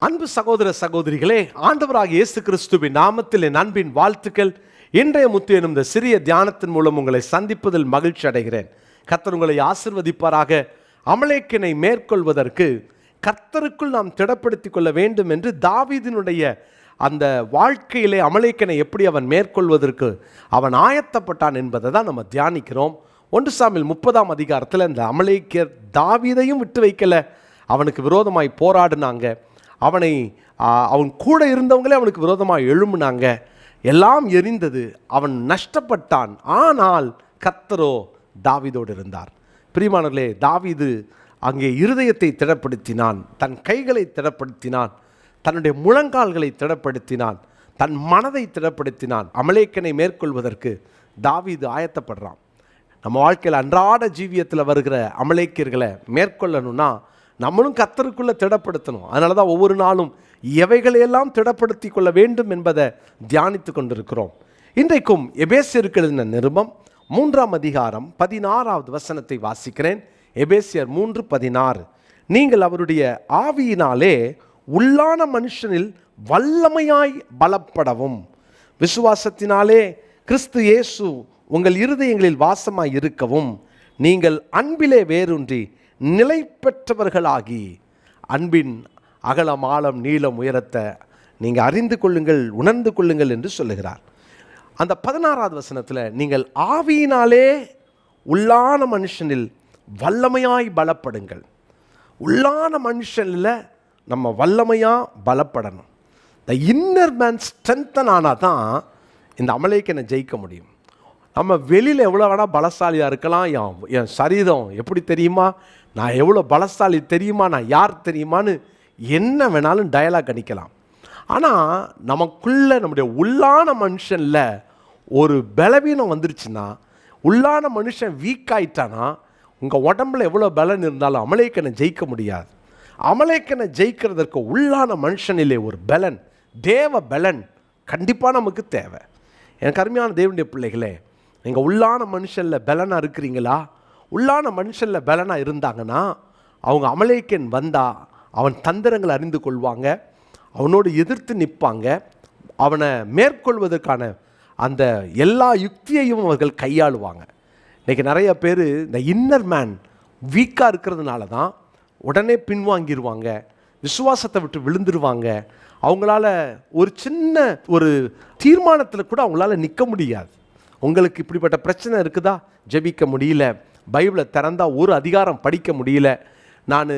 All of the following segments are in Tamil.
அன்பு சகோதர சகோதரிகளே, ஆண்டவராகிய இயேசு கிறிஸ்துவின் நாமத்தில் என் அன்பின் வாழ்த்துக்கள். இன்றைய முத்து எனும் இந்த சிறிய தியானத்தின் மூலம் உங்களை சந்திப்பதில் மகிழ்ச்சி அடைகிறேன். கர்த்தர் உங்களை ஆசீர்வதிப்பாராக. அமலேக்கினை மேற்கொள்வதற்கு கர்த்தருக்குள் நாம் திடப்படுத்திக் கொள்ள வேண்டும் என்று தாவீதினுடைய அந்த வாழ்க்கையிலே அமலேக்கினை எப்படி அவன் மேற்கொள்வதற்கு அவன் ஆயத்தப்பட்டான் என்பதை தான் நம்ம தியானிக்கிறோம். 1 சாமுவேல் 30ஆம் அதிகாரத்தில் இந்த அமலேக்கியர் தாவீதையும் விட்டு வைக்கல, அவனுக்கு விரோதமாய் போராடினாங்க. அவன் கூட இருந்தவங்களே அவனுக்கு விரோதமாக எழும்புனாங்க. எல்லாம் எரிந்தது, அவன் நஷ்டப்பட்டான். ஆனால் கர்த்தரோ தாவீதோடு இருந்தார். பிரியமானவர்களே, தாவீது அங்கே இருதயத்தை திடப்படுத்தினான், தன் கைகளை திடப்படுத்தினான், தன்னுடைய முழங்கால்களை திடப்படுத்தினான், தன் மனதை திடப்படுத்தினான். அமலேக்கனை மேற்கொள்வதற்கு தாவீது ஆயத்தப்படுறான். நம்ம வாழ்க்கையில் அன்றாட ஜீவியத்தில் வருகிற அமலேக்கியர்களை மேற்கொள்ளணும்னா நம்மளும் கர்த்தருக்குள்ளே திடப்படுத்தணும். அதனால தான் ஒவ்வொரு நாளும் எவைகளையெல்லாம் திடப்படுத்தி கொள்ள வேண்டும் என்பதை தியானித்து கொண்டிருக்கிறோம். இன்றைக்கும் எபேசியருக்கு எழுதின நிருபம் 3ஆம் அதிகாரம் 16வது வசனத்தை வாசிக்கிறேன். எபேசியர் 3:16. நீங்கள் அவருடைய ஆவியினாலே உள்ளான மனுஷனில் வல்லமையாய் பலப்படவும், விசுவாசத்தினாலே கிறிஸ்து இயேசு உங்கள் இருதயங்களில் வாசமாய் இருக்கவும், நீங்கள் அன்பிலே வேரூன்றி நிலை பெற்றவர்களாகி அன்பின் அகலம் ஆழம் நீளம் உயரத்தை நீங்கள் அறிந்து கொள்ளுங்கள், உணர்ந்து கொள்ளுங்கள் என்று சொல்லுகிறார். அந்த 16வது வசனத்தில் நீங்கள் ஆவியினாலே உள்ளான மனுஷனில் வல்லமையாய் பலப்படுங்கள். உள்ளான மனுஷனில் நம்ம வல்லமையாக பலப்படணும். இந்த இன்னர் மேன் ஸ்ட்ரென்தன் ஆனால் தான் இந்த அமலேக்கனை ஜெயிக்க முடியும். நம்ம வெளியில் எவ்வளோ வேணால் பலசாலியாக இருக்கலாம். என் சரீரம் எப்படி தெரியுமா, நான் எவ்வளோ பலசாலி தெரியுமா, நான் யார் தெரியுமான்னு என்ன வேணாலும் டயலாக் அடிக்கலாம். ஆனால் நமக்குள்ளே நம்முடைய உள்ளான மனுஷனில் ஒரு பலவீனம் வந்துருச்சுன்னா, உள்ளான மனுஷன் வீக் ஆயிட்டானா, உங்கள் உடம்புல எவ்வளோ பலன் இருந்தாலும் அமலேக்கனை ஜெயிக்க முடியாது. அமலேக்கனை ஜெயிக்கிறதற்கு உள்ளான மனுஷனிலே ஒரு பலன், தேவ பலன் கண்டிப்பாக நமக்கு தேவை. எனக்கு அருமையான தேவனுடைய பிள்ளைகளே, நீங்கள் உள்ளான மனுஷனில் பலனாக இருக்கிறீங்களா? உள்ளான மனுஷனில் பலனாக இருந்தாங்கன்னா அவங்க அமலேக்கன் வந்தால் அவன் தந்திரங்களை அறிந்து கொள்வாங்க, அவனோடு எதிர்த்து நிற்பாங்க, அவனை மேற்கொள்வதற்கான அந்த எல்லா யுக்தியையும் அவர்கள் கையாளுவாங்க. இன்றைக்கி நிறைய பேர் இந்த இன்னர் மேன் வீக்காக இருக்கிறதுனால தான் உடனே பின்வாங்கிடுவாங்க, விசுவாசத்தை விட்டு விழுந்துருவாங்க. அவங்களால ஒரு சின்ன ஒரு தீர்மானத்தில் கூட அவங்களால நிற்க முடியாது. உங்களுக்கு இப்படிப்பட்ட பிரச்சனை இருக்குதா? ஜெபிக்க முடியல, பைபிளை திறந்தா ஒரு அதிகாரம் படிக்க முடியல, நான்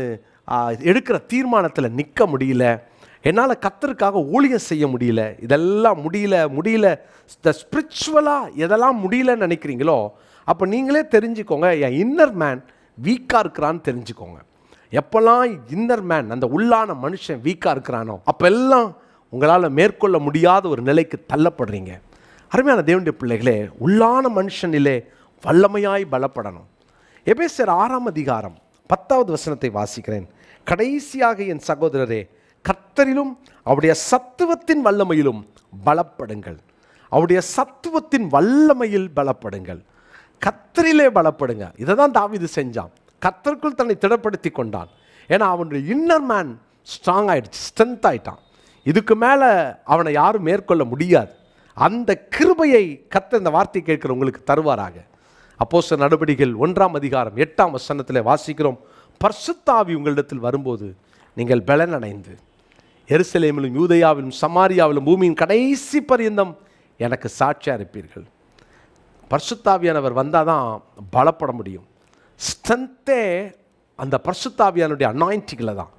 எடுக்கிற தீர்மானத்தில் நிற்க முடியல, என்னால் கர்த்தருக்காக ஊழியம் செய்ய முடியல, இதெல்லாம் முடியல இந்த ஸ்பிரிச்சுவலாக எதெல்லாம் முடியலன்னு நினைக்கிறீங்களோ, அப்போ நீங்களே தெரிஞ்சுக்கோங்க, என் இன்னர் மேன் வீக்காக இருக்கிறான்னு தெரிஞ்சுக்கோங்க. எப்போல்லாம் இன்னர் மேன் அந்த உள்ளான மனுஷன் வீக்காக இருக்கிறானோ அப்போல்லாம் உங்களால் மேற்கொள்ள முடியாத ஒரு நிலைக்கு தள்ளப்படுறீங்க. அருமையான தேவனுடைய பிள்ளைகளே, உள்ளான மனுஷனிலே வல்லமையாய் பலப்படணும். எபேசியர் 6ஆம் அதிகாரம் 10வது வசனத்தை வாசிக்கிறேன். கடைசியாக என் சகோதரரே, கர்த்தரிலும் அவருடைய சத்துவத்தின் வல்லமையிலும் பலப்படுங்கள். அவருடைய சத்துவத்தின் வல்லமையில் பலப்படுங்கள், கர்த்தரிலே பலப்படுங்க. இதை தான் தாவீது செஞ்சான். கர்த்தருக்குள் தன்னை திடப்படுத்தி கொண்டான். ஏன்னா அவனுடைய இன்னர் மேன் ஸ்ட்ராங் ஆகிடுச்சு, ஸ்ட்ரென்த் ஆகிட்டான். இதுக்கு மேலே அவனை யாரும் மேற்கொள்ள முடியாது. அந்த கிருபையை கர்த்தர் இந்த வார்த்தை கேட்கிறவங்களுக்கு தருவாராக. அப்போஸ்தலர் நடபடிகள் 1ஆம் அதிகாரம் 8ஆம் வசனத்தில் வாசிக்கிறோம், பரிசுத்த ஆவி உங்களிடத்தில் வரும்போது நீங்கள் பலன் அடைந்து எருசலேமிலும் யூதேயாவிலும் சமாரியாவிலும் பூமியின் கடைசி பரியந்தம் எனக்கு சாட்சியாக இருப்பீர்கள். பரிசுத்த ஆவியானவர் வந்தால் தான் பலப்பட முடியும். ஸ்ட்ரென்த்தே அந்த பரிசுத்த ஆவியானுடைய அனாயிண்டிங்கில் தான்.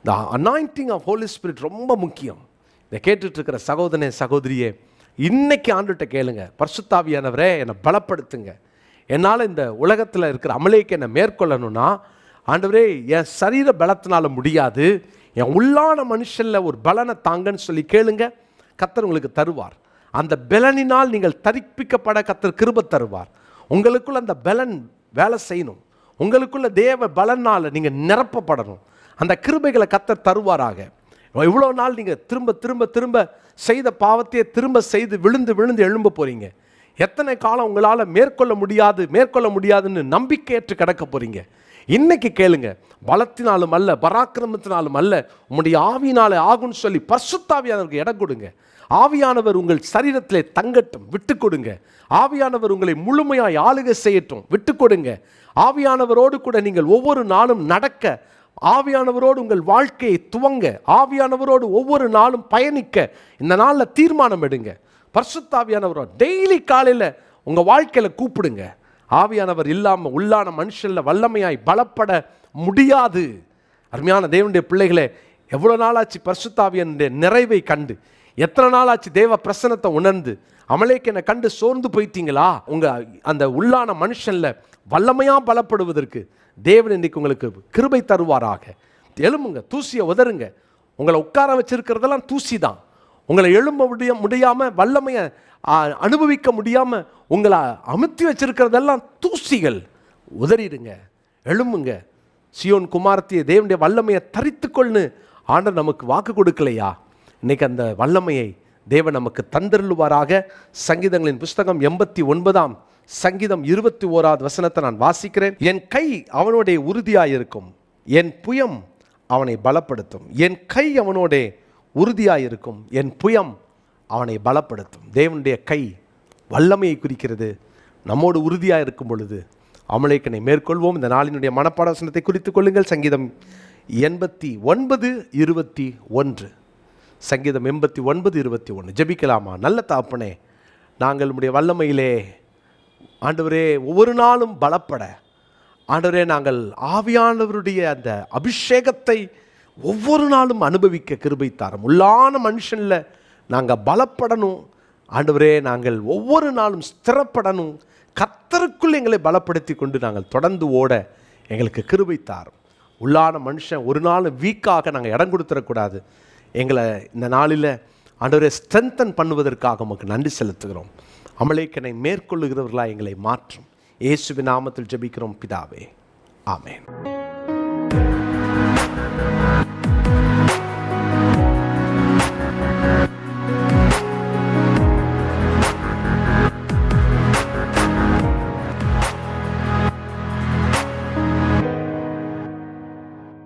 இந்த அனாயிண்டிங் ஆஃப் ஹோலி ஸ்பிரிட் ரொம்ப முக்கியம். இதை கேட்டுட்ருக்கிற சகோதரனே சகோதரியே, இன்னைக்கு ஆண்டுகிட்ட கேளுங்க, பரிசுத்த ஆவியானவரே என்னை பலப்படுத்துங்க. என்னால் இந்த உலகத்தில் இருக்கிற அமலேக்கை என்னை மேற்கொள்ளணும்னா, ஆண்டவரே என் சரீர பலத்தினால முடியாது, என் உள்ளான மனுஷனில் ஒரு பலனை தாங்கன்னு சொல்லி கேளுங்க, கர்த்தர் உங்களுக்கு தருவார். அந்த பலனினால் நீங்கள் தரிப்பிக்கப்பட கர்த்தர் கிருபை தருவார். உங்களுக்குள்ள அந்த பலன் வேலை செய்யணும், உங்களுக்குள்ள தேவ பலனால் நீங்கள் நிரப்பப்படணும். அந்த கிருபைகளை கர்த்தர் தருவாராக. இவ்வளோ நாள் நீங்கள் திரும்ப திரும்ப திரும்ப செய்த பாவத்தையே திரும்ப செய்து விழுந்து விழுந்து எழும்ப போகிறீங்க. எத்தனை காலம் உங்களால் மேற்கொள்ள முடியாதுன்னு நம்பிக்கையற்று கிடக்க போகிறீங்க. இன்னைக்கு கேளுங்க. பலத்தினாலும் அல்ல, பராக்கிரமத்தினாலும் அல்ல, உம்முடைய ஆவியினாலே ஆகும்னு சொல்லி பரிசுத்தாவியானவருக்கு இடம் கொடுங்க. ஆவியானவர் உங்கள் சரீரத்திலே தங்கட்டும், விட்டு கொடுங்க. ஆவியானவர் உங்களை முழுமையாய் ஆளுகை செய்யட்டும், விட்டு கொடுங்க. ஆவியானவரோடு கூட நீங்கள் ஒவ்வொரு நாளும் நடக்க, ஆவியானவரோடு உங்கள் வாழ்க்கையை துவங்க, ஆவியானவரோடு ஒவ்வொரு நாளும் பயணிக்க இந்த நாளில் தீர்மானம் எடுங்க. பரிசுத்தாவியானவரோடு டெய்லி காலையில் உங்கள் வாழ்க்கையில் கூப்பிடுங்க. ஆவியானவர் இல்லாமல் உள்ளான மனுஷனில் வல்லமையாய் பலப்பட முடியாது. அருமையான தேவனுடைய பிள்ளைகளே, எவ்வளோ நாளாச்சு பரிசுத்தாவியனுடைய நிறைவை கண்டு, எத்தனை நாளாச்சு தேவ பிரசன்னத்தை உணர்ந்து, அமலேக்கனை கண்டு சோர்ந்து போயிட்டீங்களா? உங்கள் அந்த உள்ளான மனுஷனில் வல்லமையாக பலப்படுவதற்கு தேவன் இன்றைக்கு உங்களுக்கு கிருபை தருவாராக. எழும்புங்க, தூசியை உதறுங்க. உங்களை உட்கார வச்சிருக்கிறதெல்லாம் தூசி தான். உங்களை எழும்ப முடியாமல் வல்லமையை அனுபவிக்க முடியாமல் உங்களை அமுத்தி வச்சிருக்கிறதெல்லாம் தூசிகள். உதறிடுங்க, எழும்புங்க. சியோன் குமாரத்திய தேவனுடைய வல்லமையை தரித்துக்கொள்னு ஆண்டவர் நமக்கு வாக்கு கொடுக்கலையா? இன்னைக்கு அந்த வல்லமையை தேவன் நமக்கு தந்தருளுவாராக. சங்கீதங்களின் புஸ்தகம் 89 சங்கீதம் 21 வசனத்தை நான் வாசிக்கிறேன். என் கை அவனுடைய உறுதியாயிருக்கும், என் புயம் அவனை பலப்படுத்தும். என் கை அவனோட உறுதியாயிருக்கும், என் புயம் அவனை பலப்படுத்தும். தேவனுடைய கை வல்லமையை குறிக்கிறது. நம்மோடு உறுதியாக இருக்கும் பொழுது அமலேக்கனை மேற்கொள்வோம். இந்த நாளினுடைய மனப்பாட வசனத்தை குறித்துக் கொள்ளுங்கள். சங்கீதம் 89:21. சங்கீதம் 89:21. ஜெபிக்கலாமா? நல்ல தகப்பனே, நாங்கள் உம்முடைய வல்லமையிலே ஆண்டவரே ஒவ்வொரு நாளும் பலப்பட, ஆண்டவரே நாங்கள் ஆவியானவருடைய அந்த அபிஷேகத்தை ஒவ்வொரு நாளும் அனுபவிக்க கிருபை தாரும். உள்ளான மனுஷனில் நாங்கள் பலப்படணும் ஆண்டவரே. நாங்கள் ஒவ்வொரு நாளும் ஸ்திரப்படணும். கர்த்தருக்குள் எங்களை பலப்படுத்தி கொண்டு நாங்கள் தொடர்ந்து ஓட எங்களுக்கு கிருபை தாரும். உள்ளான மனுஷன் ஒரு நாள் வீக்காக நாங்கள் இடம் கொடுத்துடக்கூடாது. எங்களை இந்த நாளில் ஆண்டவரே ஸ்ட்ரென்தன் பண்ணுவதற்காக உமக்கு நன்றி செலுத்துகிறோம். அமலேக்கனை மேற்கொள்ளுகிறவர்களாக எங்களை மாற்றும். இயேசுவின் நாமத்தில் ஜெபிக்கிறோம் பிதாவே, ஆமென்.